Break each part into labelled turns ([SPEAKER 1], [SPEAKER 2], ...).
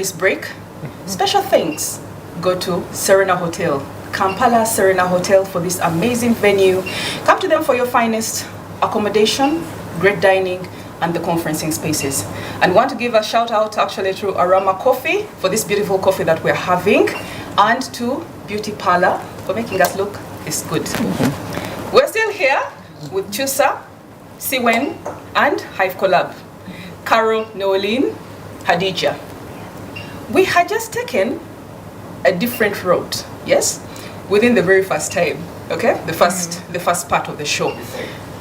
[SPEAKER 1] this break, special thanks go to Serena Hotel, Kampala Serena Hotel, for this amazing venue. Come to them for your finest accommodation, great dining, and the conferencing spaces. And want to give a shout out actually to Arama Coffee for this beautiful coffee that we're having, and to Beauty Parlor for making us look is good. We're still here with Chusa, Siwen, and Hive Collab. Carol, Noeline, Hadija. We had just taken a different route, yes, within the very first time, okay, the first part of the show,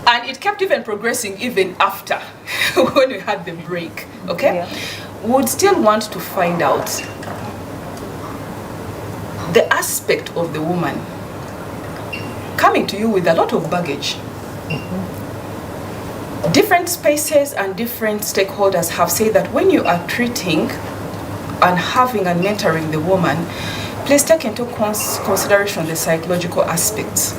[SPEAKER 1] and it kept even progressing even after when we had the break, okay. Yeah. Would still want to find out the aspect of the woman coming to you with a lot of baggage. Different spaces and different stakeholders have said that when you are treating and having and mentoring the woman, please take into consideration the psychological aspects.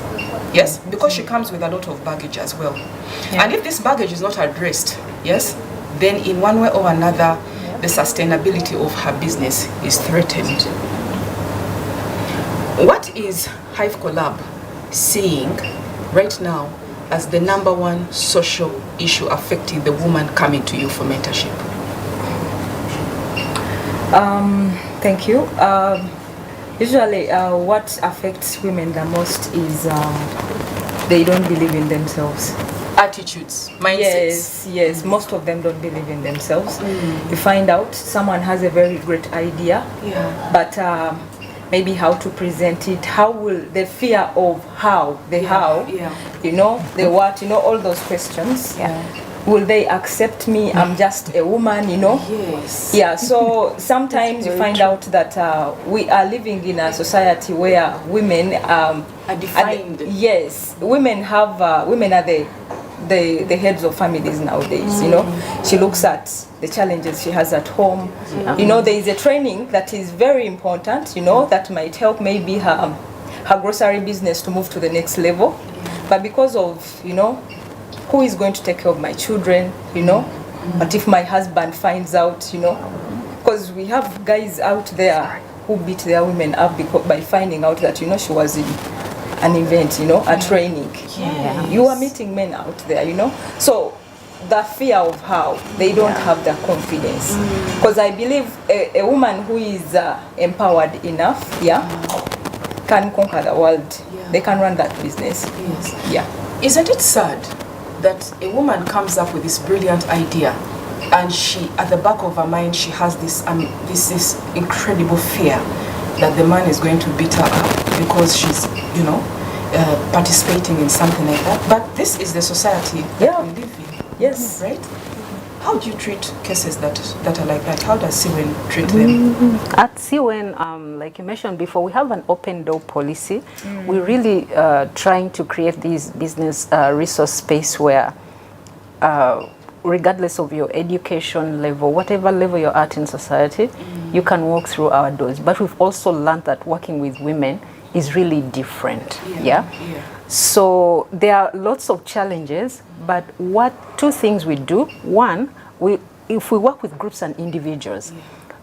[SPEAKER 1] Yes, because she comes with a lot of baggage as well. Yeah. And if this baggage is not addressed, yes, then in one way or another, the sustainability of her business is threatened. What is Hive Collab seeing right now as the #1 social issue affecting the woman coming to you for mentorship?
[SPEAKER 2] Thank you. Usually what affects women the most is they don't believe in themselves.
[SPEAKER 1] Attitudes, mindsets.
[SPEAKER 2] Yes, most of them don't believe in themselves. You find out someone has a very great idea, but maybe how to present it, how will the fear of how, you know, the what, you know, all those questions. Will they accept me? I'm just a woman, you know.
[SPEAKER 1] Yes.
[SPEAKER 2] Yeah, so sometimes you find out that we are living in a society where women are
[SPEAKER 1] defined.
[SPEAKER 2] Yes, women have women are the heads of families nowadays, you know. She looks at the challenges she has at home. You know, there is a training that is very important, you know, that might help maybe her grocery business to move to the next level. But because of, you know, who is going to take care of my children, you know? But if my husband finds out, you know, because we have guys out there who beat their women up by finding out that, you know, she was in an event, you know, a training.
[SPEAKER 1] Yes.
[SPEAKER 2] You are meeting men out there, you know? So the fear of how they don't have the confidence. Because I believe a woman who is empowered enough, can conquer the world. They can run that business.
[SPEAKER 1] Yes.
[SPEAKER 2] Yeah.
[SPEAKER 1] Isn't it sad that a woman comes up with this brilliant idea, and she, at the back of her mind, she has this this incredible fear that the man is going to beat her up because she's, you know, participating in something like that? But this is the society that we live in.
[SPEAKER 2] Yes.
[SPEAKER 1] Right? How do you treat cases that are like that? How does Siwen treat them?
[SPEAKER 3] At Siwen, like you mentioned before, we have an open door policy. We're really trying to create this business resource space where, regardless of your education level, whatever level you're at in society, you can walk through our doors. But we've also learned that working with women is really different. So there are lots of challenges, but two things we do. One, if we work with groups and individuals,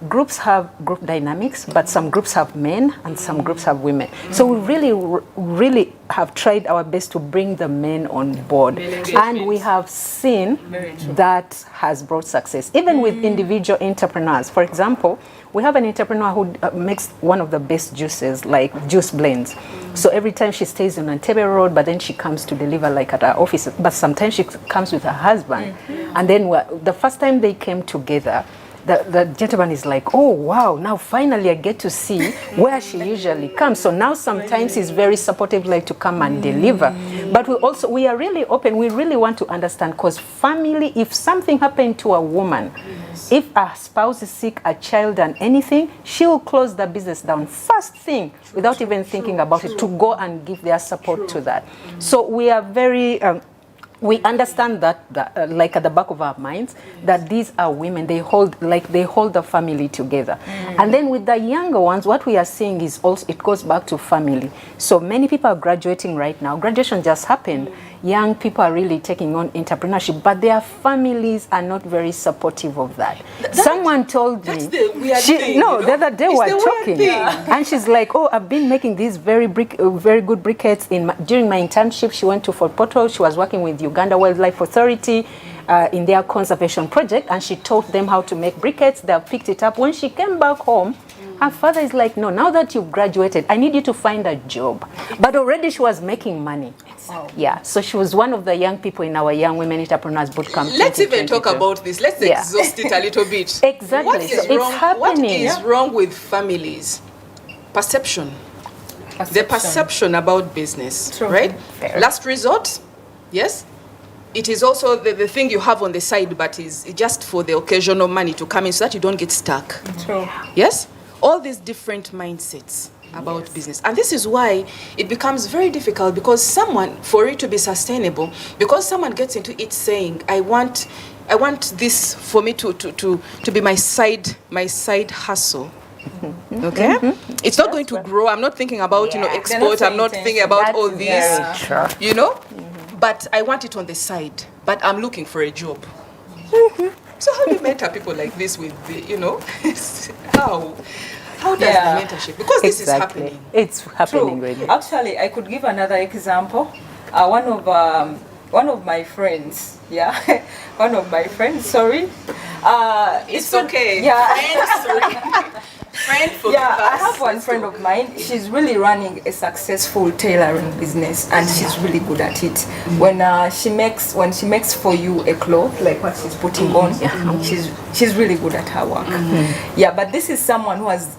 [SPEAKER 3] groups have group dynamics, but some groups have men and some groups have women. So we really have tried our best to bring the men on board, and we have seen that has brought success, even with individual entrepreneurs. For example, we have an entrepreneur who makes one of the best juices, like juice blends. So every time she stays on Entebbe Road, but then she comes to deliver like at our office. But sometimes she comes with her husband. And then the first time they came together, the gentleman is like, oh, wow, now finally I get to see where she usually comes. So now sometimes he's very supportive, like to come and deliver. But we are really open. We really want to understand, because family, if something happened to a woman, if a spouse is sick, a child and anything, she will close the business down first thing without even thinking about it, to go and give their support to that. So we are very... we understand that, like at the back of our minds, that these are women. They hold the family together. And then with the younger ones, what we are seeing is also, it goes back to family. So many people are graduating right now. Graduation just happened. young people are really taking on entrepreneurship, but their families are not very supportive of that. Someone told me,
[SPEAKER 1] the weird thing,
[SPEAKER 3] no, the other day we were
[SPEAKER 1] the weird
[SPEAKER 3] talking,
[SPEAKER 1] thing.
[SPEAKER 3] and she's like, oh, I've been making these very good briquettes during my internship. She went to Fort Portal. She was working with Uganda Wildlife Authority in their conservation project, and she taught them how to make briquettes. They picked it up. When she came back home, her father is like, no, now that you've graduated, I need you to find a job. But already she was making money. Wow. Yeah, so she was one of the young people in our Young Women Entrepreneurs Bootcamp.
[SPEAKER 1] Let's even talk about this. Let's exhaust it a little bit.
[SPEAKER 3] Exactly.
[SPEAKER 1] What is
[SPEAKER 3] so
[SPEAKER 1] wrong?
[SPEAKER 3] It's happening.
[SPEAKER 1] What is wrong with families? Perception. The perception about business, right?
[SPEAKER 3] Fair.
[SPEAKER 1] Last resort, yes. It is also the thing you have on the side, but is just for the occasional money to come in so that you don't get stuck.
[SPEAKER 2] True.
[SPEAKER 1] Yes? All these different mindsets about business. And this is why it becomes very difficult, because someone, for it to be sustainable, because someone gets into it saying, I want this for me to be my side hustle. Okay? It's not going to grow. I'm not thinking about, export. I'm not thinking about all this, you know? But I want it on the side. But I'm looking for a job. So how do you mentor people like this with the, how does the mentorship? Because this is happening.
[SPEAKER 3] It's happening really.
[SPEAKER 2] Actually, I could give another example. One of my friends, one of my friends, sorry.
[SPEAKER 1] It's okay.
[SPEAKER 2] Yeah.
[SPEAKER 1] Friend,
[SPEAKER 2] I have one friend of mine. She's really running a successful tailoring business, and she's really good at it. When she makes for you a cloth like what she's putting on, she's really good at her work. Yeah, but this is someone who has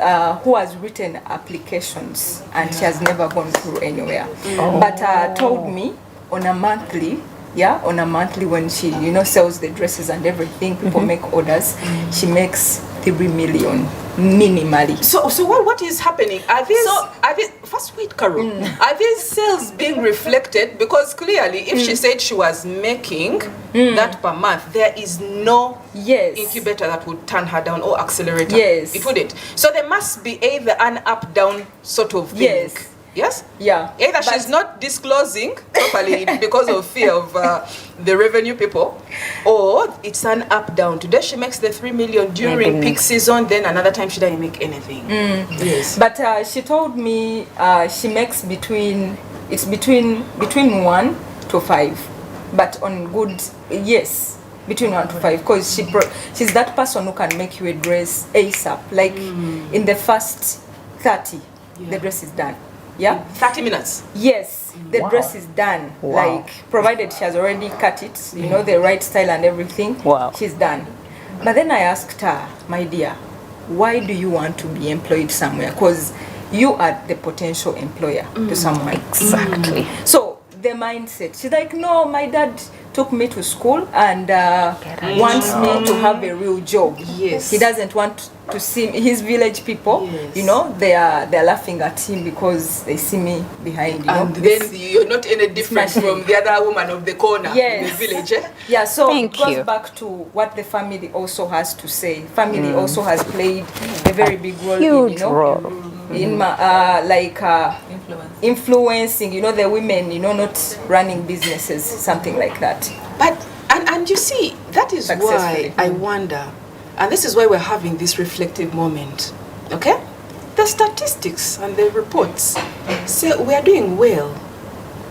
[SPEAKER 2] written applications, and she has never gone through anywhere. But told me on a monthly when she sells the dresses and everything, people make orders, she makes 3 million minimally.
[SPEAKER 1] So what is happening? Are these first wait, Carol? Are these sales being reflected? Because clearly, if she said she was making that per month, there is no incubator that would turn her down or accelerator. It wouldn't. So there must be either an up-down sort of thing. Yes?
[SPEAKER 2] Yeah.
[SPEAKER 1] Either she's not disclosing properly because of fear of the revenue people, or it's an up-down. Today she makes the 3 million during peak season, then another time she doesn't make anything. Yes.
[SPEAKER 2] But she told me she makes between 1 to 5. But on good, between 1 to 5, because she's that person who can make you a dress ASAP. Like in the first 30, the dress is done.
[SPEAKER 1] 30 minutes.
[SPEAKER 2] Yes, the dress is done. Like, provided she has already cut it, the right style and everything. She's done. But then I asked her, my dear, why do you want to be employed somewhere? Because you are the potential employer to someone.
[SPEAKER 3] Exactly.
[SPEAKER 2] So the mindset, she's like, no, my dad took me to school and wants me to have a real job.
[SPEAKER 1] Yes.
[SPEAKER 2] He doesn't want to see his village people, they're laughing at him because they see me behind,
[SPEAKER 1] And then you're not any different from the other woman of the corner in the village.
[SPEAKER 2] Yeah, so it goes back to what the family also has to say. Family also has played a very big role in influencing, the women, not running businesses, something like that.
[SPEAKER 1] But and you see, that is why I wonder, and this is why we're having this reflective moment. Okay, the statistics and the reports say we are doing well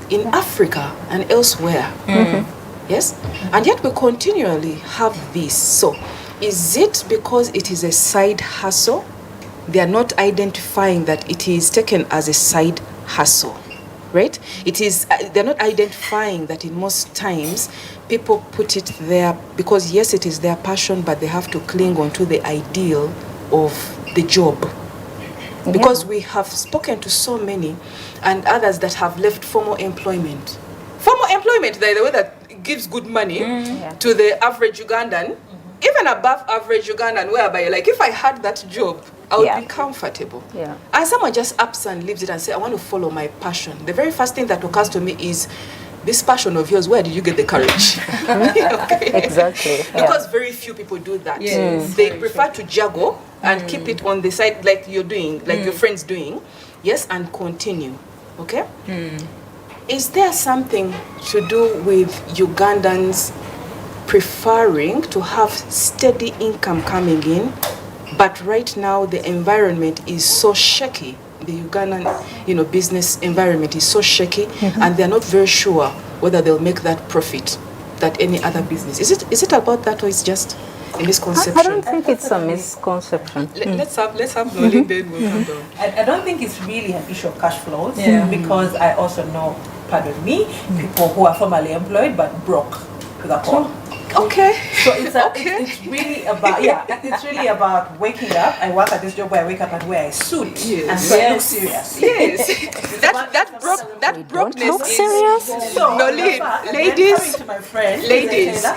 [SPEAKER 1] in Africa and elsewhere. Yes, and yet we continually have this. So, is it because it is a side hustle? They are not identifying that it is taken as a side hustle, right? It is. They're not identifying that in most times people put it there because yes, it is their passion, but they have to cling on to the ideal of the job. Because we have spoken to so many and others that have left formal employment. Formal employment, the way that gives good money to the average Ugandan, even above average Ugandan, whereby like if I had that job, I would be comfortable. And someone just ups and leaves it and say, I want to follow my passion. The very first thing that occurs to me is, this passion of yours, where did you get the courage?
[SPEAKER 3] Exactly.
[SPEAKER 1] Because very few people do that. They prefer to juggle and keep it on the side like you're doing, like your friend's doing. Yes, and continue. Okay? Is there something to do with Ugandans preferring to have steady income coming in, but right now the environment is so shaky? The Ugandan, business environment is so shaky, and they're not very sure whether they'll make that profit that any other business. Is it about that, or it's just a misconception?
[SPEAKER 3] I don't think it's a misconception.
[SPEAKER 1] Let's have Nolin, then we'll come down.
[SPEAKER 4] I don't think it's really an issue of cash flows,
[SPEAKER 2] Yeah.
[SPEAKER 4] because I also know, pardon me, people who are formally employed but broke to the core.
[SPEAKER 1] Okay.
[SPEAKER 4] So it's really about it's really about waking up. I work at this job where I wake up and wear a suit,
[SPEAKER 1] Yes.
[SPEAKER 4] and so I look serious.
[SPEAKER 1] Yes. that
[SPEAKER 3] Don't
[SPEAKER 1] brokenness
[SPEAKER 3] look
[SPEAKER 1] is
[SPEAKER 3] serious.
[SPEAKER 4] So,
[SPEAKER 1] Nolin,
[SPEAKER 4] and then
[SPEAKER 1] ladies,
[SPEAKER 4] coming to my friend,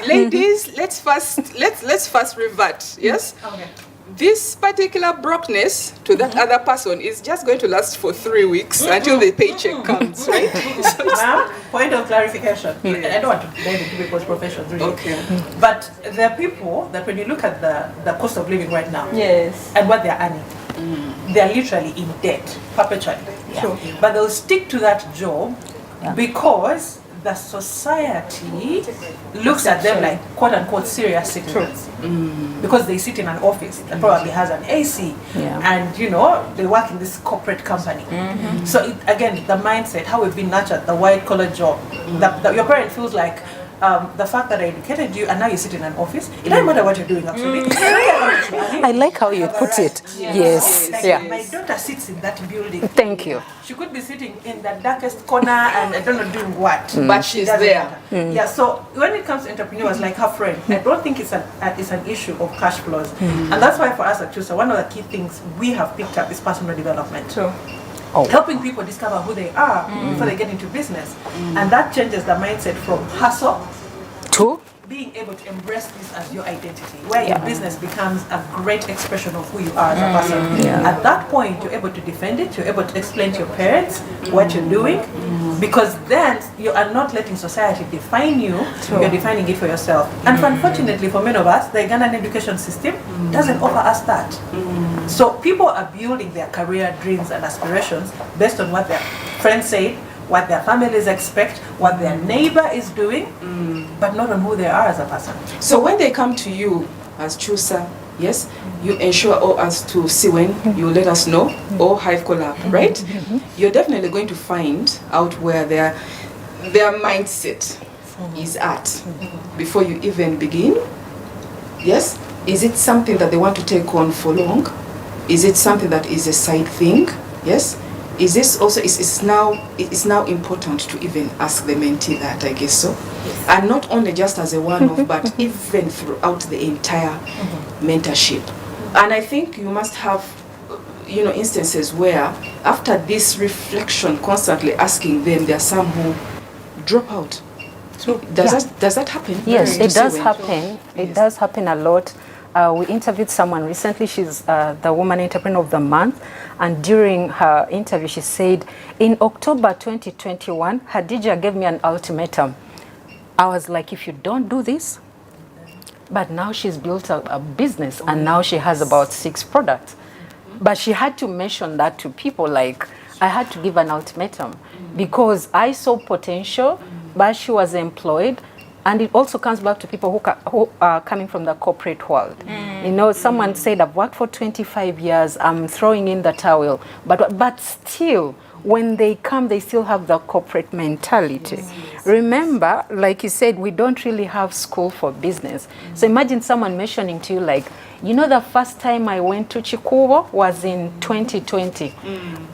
[SPEAKER 1] ladies, let's first revert. Yes.
[SPEAKER 4] Okay.
[SPEAKER 1] This particular brokenness to that other person is just going to last for 3 weeks until the paycheck comes, right?
[SPEAKER 4] Ma'am, point of clarification. I don't want to dive into people's professions, really.
[SPEAKER 1] Okay.
[SPEAKER 4] But there are people that when you look at the cost of living right now,
[SPEAKER 2] Yes.
[SPEAKER 4] and what they're earning, they're literally in debt perpetually.
[SPEAKER 2] True.
[SPEAKER 4] But they'll stick to that job because the society looks at them like quote unquote serious citizens. Because they sit in an office that probably has an AC,
[SPEAKER 3] Yeah.
[SPEAKER 4] and they work in this corporate company. So again, the mindset, how we've been nurtured, the white collar job, that your parent feels like the fact that I educated you and now you sit in an office, it doesn't matter what you're doing actually.
[SPEAKER 3] I like how you put it. Yes.
[SPEAKER 4] Like
[SPEAKER 3] Yeah.
[SPEAKER 4] my daughter sits in that building.
[SPEAKER 3] Thank you.
[SPEAKER 4] She could be sitting in the darkest corner and I don't know doing what,
[SPEAKER 1] But she's
[SPEAKER 4] Doesn't
[SPEAKER 1] there.
[SPEAKER 4] matter. Yeah. So when it comes to entrepreneurs like her friend, I don't think it's an issue of cash flows, and that's why for us at CHUSA, one of the key things we have picked up is personal development.
[SPEAKER 2] True.
[SPEAKER 4] Helping people discover who they are before they get into business, and that changes the mindset from hustle
[SPEAKER 3] Two.
[SPEAKER 4] being able to embrace this as your identity, where your business becomes a great expression of who you are as a person.
[SPEAKER 3] Yeah.
[SPEAKER 4] At that point, you're able to defend it, you're able to explain to your parents what you're doing, because then you are not letting society define you, you're defining it for yourself. And unfortunately for many of us, the Ugandan education system doesn't offer us that. So people are building their career dreams and aspirations based on what their friends say, what their families expect, what their neighbor is doing, but not on who they are as a person.
[SPEAKER 1] So when they come to you as CHUSA, yes, you ensure us to see when you let us know, or Hive Collab, right? You're definitely going to find out where their mindset is at before you even begin. Yes? Is it something that they want to take on for long? Is it something that is a side thing? Yes? Is this also, it's now important to even ask the mentee that, I guess so? Yes. And not only just as a one-off, but even throughout the entire mentorship. And I think you must have, instances where after this reflection, constantly asking them, there are some who drop out. So does that happen?
[SPEAKER 3] Yes, it does happen.
[SPEAKER 1] Yes.
[SPEAKER 3] It does happen a lot. We interviewed someone recently. She's the Woman Entrepreneur of the Month. And during her interview, she said, in October 2021, Hadija gave me an ultimatum. I was like, if you don't do this, but now she's built a business and now she has about 6 products. But she had to mention that to people, like, I had to give an ultimatum because I saw potential, but she was employed. And it also comes back to people who are coming from the corporate world. Someone said, I've worked for 25 years, I'm throwing in the towel. But still, when they come, they still have the corporate mentality. Remember, like you said, we don't really have school for business. So imagine someone mentioning to you like, the first time I went to Chikubo was in 2020.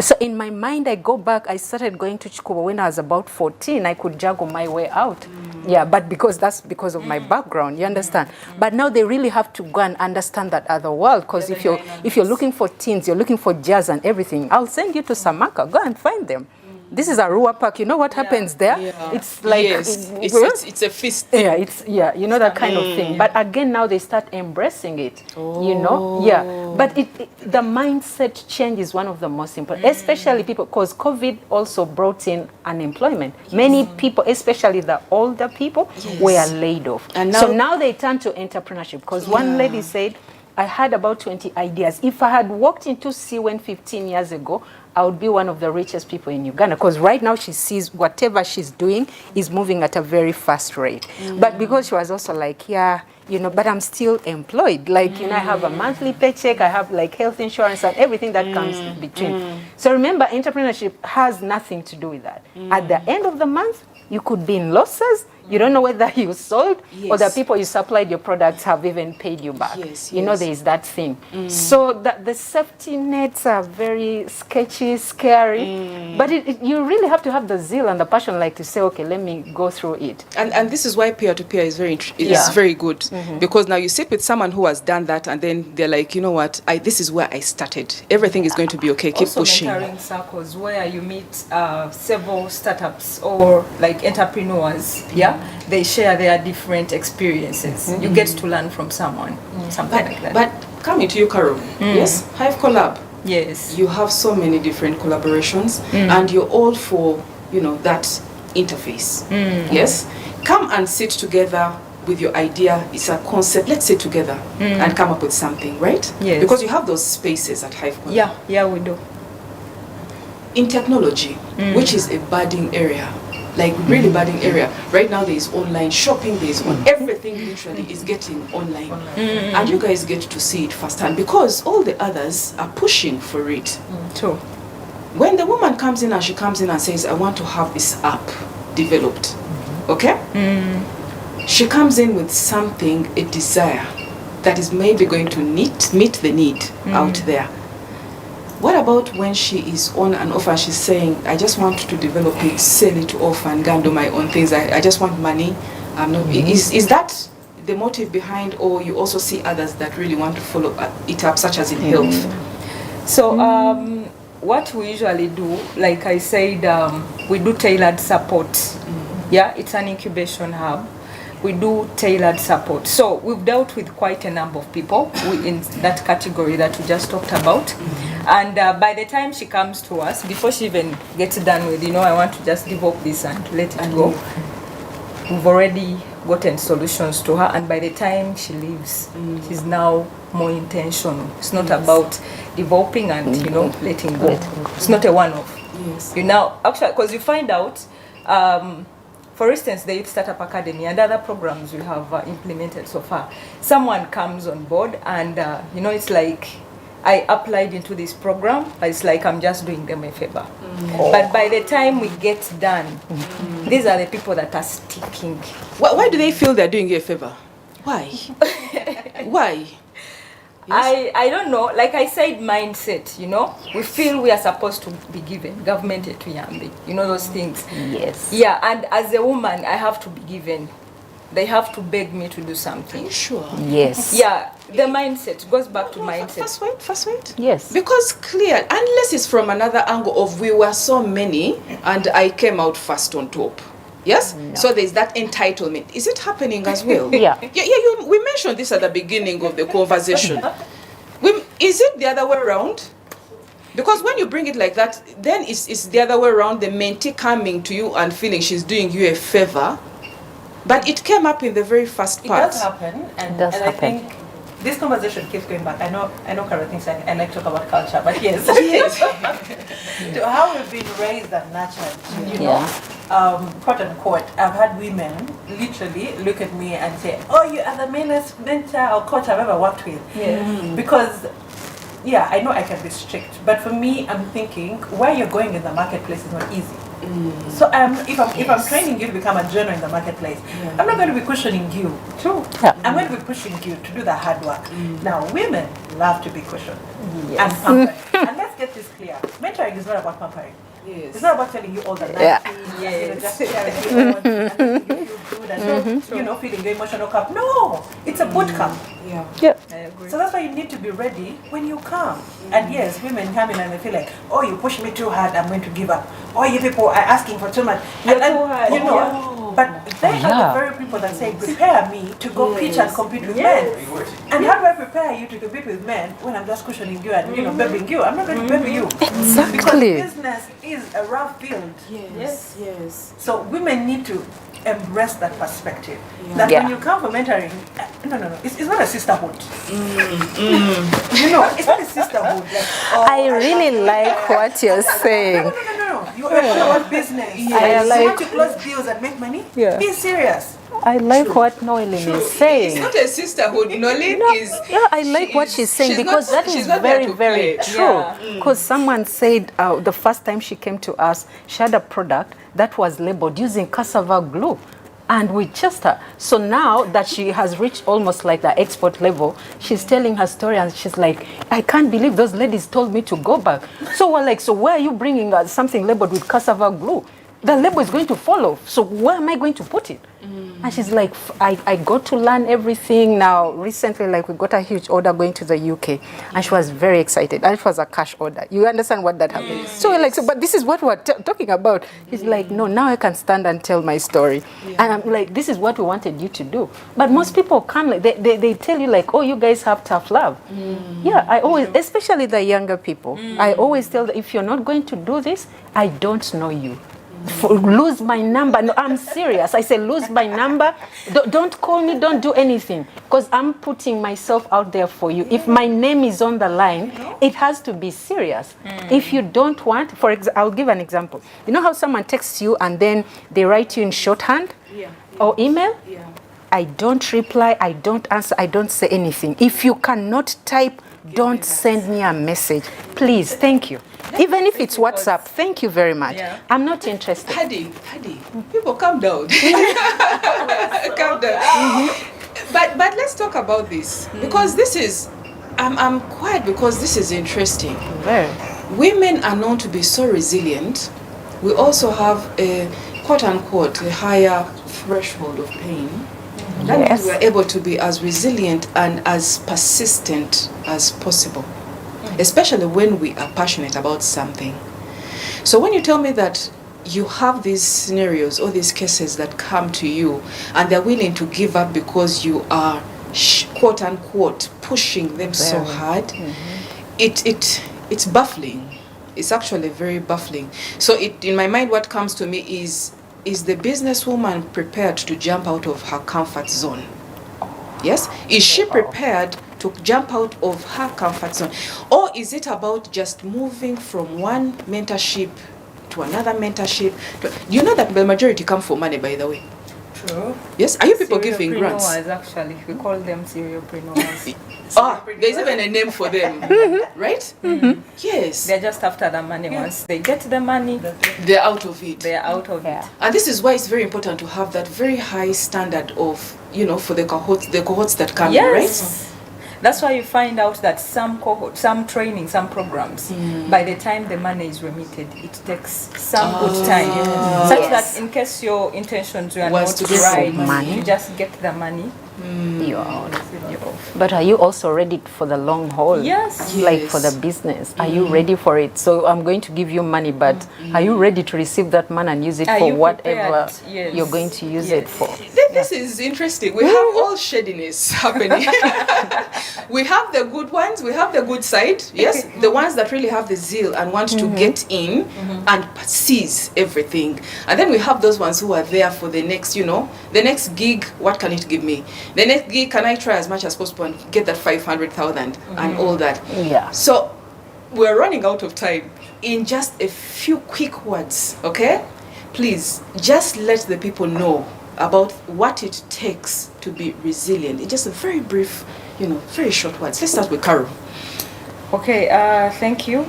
[SPEAKER 3] So in my mind, I go back, I started going to Chikubo when I was about 14. I could juggle my way out. Yeah, but that's because of my background, you understand? But now they really have to go and understand that other world, because if you're looking for teens, you're looking for jazz and everything, I'll send you to Samaka, go and find them. This is a Rua Park. You know what happens there? Yeah. It's like
[SPEAKER 1] it's a feast.
[SPEAKER 3] Yeah, that kind of thing. But again, now they start embracing it. But the mindset change is one of the most important, especially people, because COVID also brought in unemployment. Many people, especially the older people, were laid off. And now they turn to entrepreneurship, because one lady said, I had about 20 ideas. If I had walked into CWEN 15 years ago, I would be one of the richest people in Uganda, because right now she sees whatever she's doing is moving at a very fast rate. But because she was also like, yeah, you know, but I'm still employed. Like, you know, I have a monthly paycheck, I have like health insurance and everything that comes in between. So remember, entrepreneurship has nothing to do with that. At the end of the month, you could be in losses. You don't know whether you sold or the people you supplied your products have even paid you back. You know, there is that thing. So the safety nets are very sketchy, scary, but you really have to have the zeal and the passion, like to say, okay, let me go through it.
[SPEAKER 1] And this is why peer-to-peer is very good, because now you sit with someone who has done that, and then they're like, you know what, this is where I started. Everything is going to be okay. Keep
[SPEAKER 2] also
[SPEAKER 1] pushing.
[SPEAKER 2] mentoring circles where you meet several startups or like entrepreneurs. They share their different experiences. You get to learn from someone, something like that.
[SPEAKER 1] But coming to you, Carol, yes, Hive Collab.
[SPEAKER 2] Yes.
[SPEAKER 1] You have so many different collaborations, and you're all for, you know, that interface. Yes, come and sit together with your idea. It's a concept. Let's sit together and come up with something, right?
[SPEAKER 2] Yes.
[SPEAKER 1] Because you have those spaces at Hive Collab.
[SPEAKER 2] Yeah, we do.
[SPEAKER 1] In technology, which is a budding area, like really budding area. Right now there is online shopping, there is everything literally is getting online. And you guys get to see it firsthand because all the others are pushing for it.
[SPEAKER 2] True.
[SPEAKER 1] When the woman comes in and she comes in and says, I want to have this app developed, okay? She comes in with something, a desire that is maybe going to meet the need out there. What about when she is on and off and she's saying, I just want to develop it, sell it off and go and do my own things. I just want money. I'm not. Is that the motive behind, or you also see others that really want to follow it up, such as in health?
[SPEAKER 2] So what we usually do, like I said, we do tailored support. It's an incubation hub. We do tailored support. So we've dealt with quite a number of people in that category that we just talked about. And by the time she comes to us, before she even gets done with, I want to just develop this and let it go, we've already gotten solutions to her. And by the time she leaves, she's now more intentional. It's not about developing and, letting go. It's not a one-off.
[SPEAKER 1] Yes.
[SPEAKER 2] Actually, because you find out, for instance, the Youth Startup Academy and other programs we have implemented so far, someone comes on board and, it's like, I applied into this program, but it's like I'm just doing them a favor. But by the time we get done, these are the people that are sticking.
[SPEAKER 1] Why do they feel they're doing you a favor? Why? Why? Yes.
[SPEAKER 2] I don't know. Like I said, mindset, we feel we are supposed to be given government to Yambi, those things.
[SPEAKER 3] Yes.
[SPEAKER 2] Yeah, and as a woman, I have to be given. They have to beg me to do something.
[SPEAKER 1] Are you sure?
[SPEAKER 3] Yes.
[SPEAKER 2] Yeah, the mindset goes back to mindset.
[SPEAKER 1] First wait.
[SPEAKER 3] Yes.
[SPEAKER 1] Because clear, unless it's from another angle of we were so many and I came out first on top. Yes? No. So there's that entitlement. Is it happening as well?
[SPEAKER 3] Yeah.
[SPEAKER 1] We mentioned this at the beginning of the conversation. Is it the other way around? Because when you bring it like that, then it's the other way around, the mentee coming to you and feeling she's doing you a favor. But it came up in the very first part.
[SPEAKER 4] It does happen, and I think this conversation keeps going back. I know Carol thinks I like to talk about culture, but yes. To how we've been raised and nurtured, quote unquote, I've had women literally look at me and say, oh, you are the meanest mentor or coach I've ever worked with. Because, I know I can be strict, but for me, I'm thinking, where you're going in the marketplace is not easy. So if I'm training you to become a journal in the marketplace, I'm not going to be cushioning you. True. I'm going to be pushing you to do the hard work. Now, women love to be cushioned and pampered. And let's get this clear. Mentoring is not about pampering. Yes. It's not about telling you all the nice things, just sharing you all and you feel good and feeling your emotional cup. No, it's a boot camp.
[SPEAKER 2] I agree.
[SPEAKER 4] So that's why you need to be ready when you come. And yes, women come in and they feel like, oh, you push me too hard, I'm going to give up. Oh, you people are asking for too much.
[SPEAKER 2] You're too hard.
[SPEAKER 4] But they are the very people that say, prepare me to go pitch and compete with men. And how do I prepare you to compete with men when I'm just cushioning you and babying you? I'm not going to baby you.
[SPEAKER 3] Exactly.
[SPEAKER 4] Because business is a rough field.
[SPEAKER 1] Yes.
[SPEAKER 4] So women need to embrace that perspective. That
[SPEAKER 3] Yeah.
[SPEAKER 4] when you come for mentoring, no, it's not a sisterhood. You know, it's not a sisterhood. Like, oh,
[SPEAKER 3] I really like what you're saying.
[SPEAKER 4] No. You actually want business.
[SPEAKER 3] I
[SPEAKER 4] You
[SPEAKER 3] like-
[SPEAKER 4] want to close deals and make money?
[SPEAKER 3] Yeah.
[SPEAKER 4] Be serious.
[SPEAKER 3] I like what Noelin is
[SPEAKER 1] It's
[SPEAKER 3] saying.
[SPEAKER 1] not a sisterhood. Nolin is.
[SPEAKER 3] Yeah, I like what she's saying because that is very, very true. Because someone said the first time she came to us, she had a product that was labeled using cassava glue. And we just her. So now that she has reached almost like the export level, she's telling her story and she's like, I can't believe those ladies told me to go back. So we're like, so where are you bringing something labeled with cassava glue? The label is going to follow. So where am I going to put it? And she's like, I got to learn everything now. Recently, like we got a huge order going to the UK, and she was very excited. And it was a cash order. You understand what that happened? So we're like, so, but this is what we're talking about. She's like, no, now I can stand and tell my story. And I'm like, this is what we wanted you to do. But most people come, like, they tell you like, oh, you guys have tough love. Yeah, I always, especially the younger people, I always tell them, if you're not going to do this, I don't know you. Lose my number. No, I'm serious. I say lose my number. Don't call me. Don't do anything because I'm putting myself out there for you. If my name is on the line, it has to be serious. If you don't want, I'll give an example. You know how someone texts you and then they write you in shorthand or email? I don't reply. I don't answer. I don't say anything. If you cannot type, don't send me a message. Please, thank you. Even if it's WhatsApp, thank you very much. I'm not interested.
[SPEAKER 1] Hadi, people calm down. Calm down. But let's talk about this because this is, I'm quiet because this is interesting.
[SPEAKER 3] Very.
[SPEAKER 1] Women are known to be so resilient. We also have a quote unquote a higher threshold of pain. That means we're able to be as resilient and as persistent as possible, especially when we are passionate about something. So when you tell me that you have these scenarios or these cases that come to you and they're willing to give up because you are quote unquote pushing them so hard, it's baffling. It's actually very baffling. So in my mind, what comes to me is the businesswoman prepared to jump out of her comfort zone? Yes? Is she prepared to jump out of her comfort zone? Or is it about just moving from one mentorship to another mentorship? You know that the majority come for money, by the way.
[SPEAKER 2] True.
[SPEAKER 1] Yes? Are you people giving grants?
[SPEAKER 2] Actually, we call them serialpreneurs.
[SPEAKER 1] There's even a name for them, right? Yes.
[SPEAKER 2] They're just after the money. Once they get the money,
[SPEAKER 1] they're out of it.
[SPEAKER 2] they're out of it.
[SPEAKER 1] And this is why it's very important to have that very high standard of, for the cohorts that come in, right?
[SPEAKER 2] That's why you find out that some cohort, some training, some programs, by the time the money is remitted, it takes some good time. Such that in case your intentions were
[SPEAKER 1] Was
[SPEAKER 2] not
[SPEAKER 1] to get
[SPEAKER 2] right,
[SPEAKER 3] money.
[SPEAKER 2] you just get the money.
[SPEAKER 3] You're out. But are you also ready for the long haul?
[SPEAKER 2] Yes.
[SPEAKER 3] Like for the business? Are you ready for it? So I'm going to give you money, but are you ready to receive that money and use it
[SPEAKER 2] Are
[SPEAKER 3] for
[SPEAKER 2] you
[SPEAKER 3] whatever
[SPEAKER 2] prepared?
[SPEAKER 3] you're going to use it for?
[SPEAKER 1] This is interesting. We have all shadiness happening. We have the good ones, we have the good side, yes, the ones that really have the zeal and want to get in and seize everything. And then we have those ones who are there for the next, the next gig, what can it give me? The next gig, can I try as much as possible and get that 500,000 and all that?
[SPEAKER 3] Yeah.
[SPEAKER 1] So we're running out of time. In just a few quick words, okay? Please, just let the people know about what it takes to be resilient. It's just a very brief, very short words. Let's start with Carol.
[SPEAKER 2] Okay, thank you.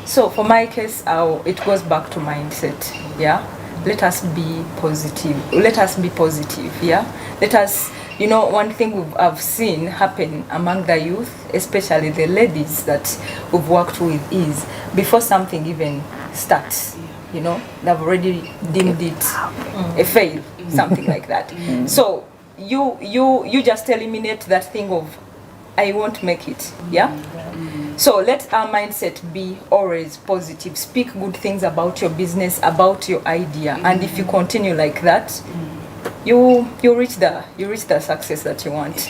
[SPEAKER 2] So for my case, it goes back to mindset. Yeah, let us be positive. Let us be positive. Yeah, let us. One thing I've seen happen among the youth, especially the ladies that we've worked with, is before something even starts, they've already deemed it a fail, something like that. So you just eliminate that thing of, I won't make it. Yeah. So let our mindset be always positive. Speak good things about your business, about your idea, and if you continue like that, you reach the success that you want.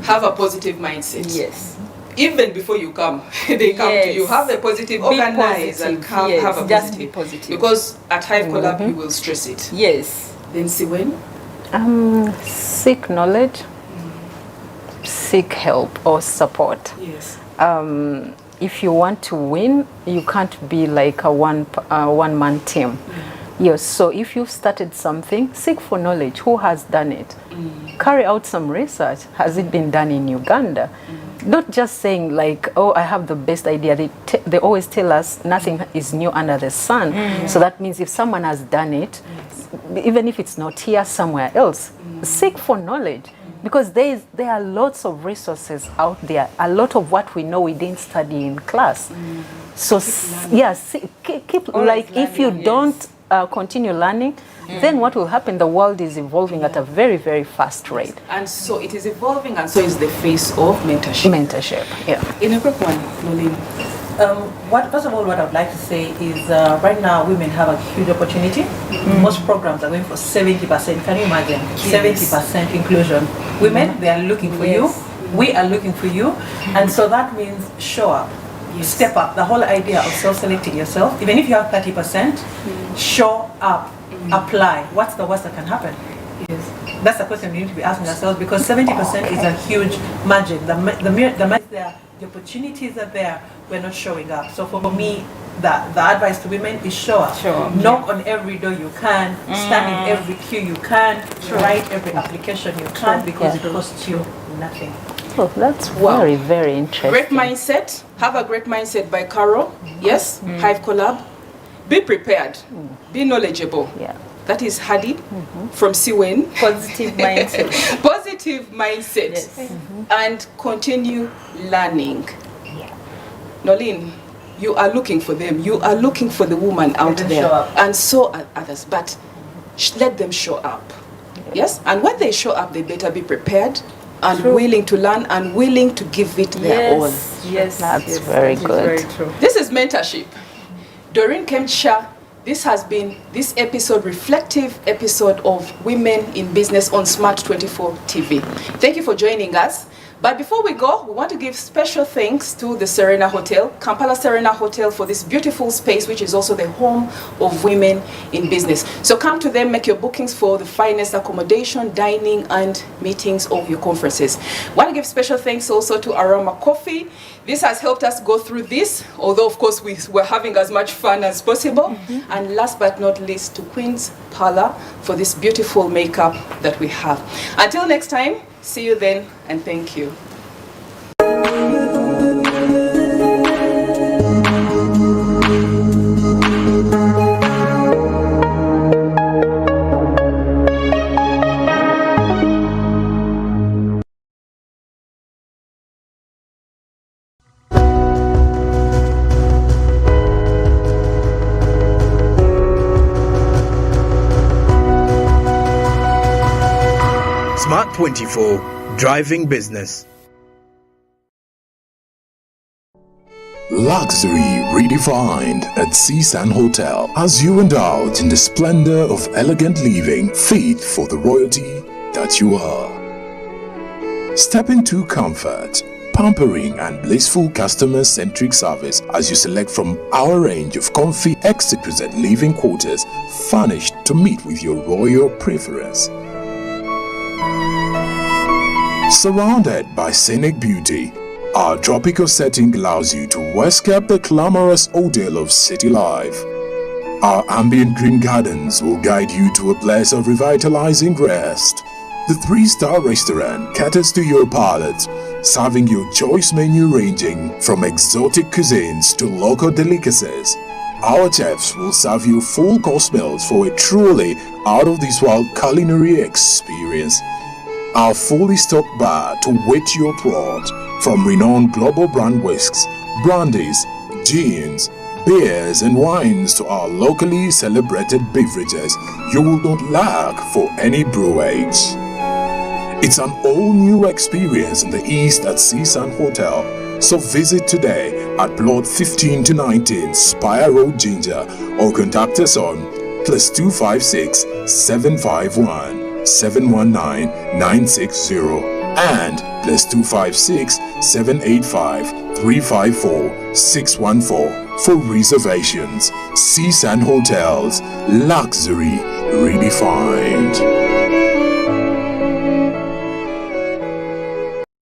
[SPEAKER 1] Have a positive mindset.
[SPEAKER 2] Yes.
[SPEAKER 1] Even before you come, they come to you. Have a positive,
[SPEAKER 2] Be
[SPEAKER 1] organize
[SPEAKER 2] positive,
[SPEAKER 1] and have a
[SPEAKER 2] just
[SPEAKER 1] positive.
[SPEAKER 2] be positive.
[SPEAKER 1] Because at Hive Collab, you will stress it.
[SPEAKER 2] Yes.
[SPEAKER 1] Then Siwen?
[SPEAKER 3] Seek knowledge, seek help or support.
[SPEAKER 1] Yes.
[SPEAKER 3] If you want to win, you can't be like a one-man team. Yes, so if you've started something, seek for knowledge. Who has done it? Carry out some research. Has it been done in Uganda? Not just saying like, oh, I have the best idea. They always tell us nothing is new under the sun. So that means if someone has done it, even if it's not here, somewhere else, seek for knowledge. Because there are lots of resources out there. A lot of what we know we didn't study in class. So keep like learning, if you don't continue learning, then what will happen? The world is evolving at a very, very fast rate.
[SPEAKER 1] And so it is evolving, and so is the face of mentorship.
[SPEAKER 3] Mentorship, yeah.
[SPEAKER 1] In a quick one, Nolene.
[SPEAKER 4] First of all, what I would like to say is right now women have a huge opportunity. Most programs are going for 70%. Can you imagine? 70% inclusion. Women, they are looking for you. We are looking for you. And so that means show up. Step up. The whole idea of self-selecting yourself, even if you have 30%, show up, apply. What's the worst that can happen? That's the question we need to be asking ourselves, because 70% is a huge margin. The opportunities are there, we're not showing up. So for me, the advice to women is show up. Knock on every door you can, stand in every queue you can, write every application you can, because it costs you nothing.
[SPEAKER 3] Oh, that's very, very interesting.
[SPEAKER 1] Great mindset. Have a great mindset by Carol. Yes. Hive Collab. Be prepared. Be knowledgeable.
[SPEAKER 3] Yeah.
[SPEAKER 1] That is Hadi from Siwen.
[SPEAKER 2] Positive mindset.
[SPEAKER 1] Positive mindset.
[SPEAKER 2] Yes.
[SPEAKER 1] And continue learning. Nolene, you are looking for them. You are looking for the woman out there. And so are others. But let them show up. Yes? And when they show up, they better be prepared and willing to learn and willing to give it their all.
[SPEAKER 2] Yes,
[SPEAKER 3] that's very good.
[SPEAKER 2] Very true.
[SPEAKER 1] This is mentorship. Doreen Kemcha, this has been this episode, reflective episode of Women in Business on Smart 24 TV. Thank you for joining us. But before we go, we want to give special thanks to the Serena Hotel, Kampala Serena Hotel, for this beautiful space, which is also the home of women in business. So come to them, make your bookings for the finest accommodation, dining, and meetings of your conferences. I want to give special thanks also to Aroma Coffee. This has helped us go through this, although of course we're having as much fun as possible. And last but not least, to Queen's Parlor for this beautiful makeup that we have. Until next time, see you then, and thank you.
[SPEAKER 5] Smart 24, driving business.
[SPEAKER 6] Luxury redefined at Seasan Hotel as you indulge in the splendor of elegant living fit for the royalty that you are. Step into comfort, pampering and blissful customer-centric service as you select from our range of comfy, exquisite living quarters furnished to meet with your royal preference. Surrounded by scenic beauty, our tropical setting allows you to escape the glamorous ordeal of city life. Our ambient green gardens will guide you to a place of revitalizing rest. The 3-star restaurant caters to your palate, serving your choice menu ranging from exotic cuisines to local delicacies. Our chefs will serve you full-course meals for a truly out-of-this-world culinary experience. Our fully stocked bar to whet your throat, from renowned global brand whisks, brandies, gins, beers and wines to our locally celebrated beverages, you will not lack for any brewage. It's an all-new experience in the East at Seasan Hotel, so visit today at Plot 15 to 19 Spire Road, Ginger, or contact us on +256 751 719 960 and +256 785 354 614 for reservations. Seasand Hotels, luxury redefined.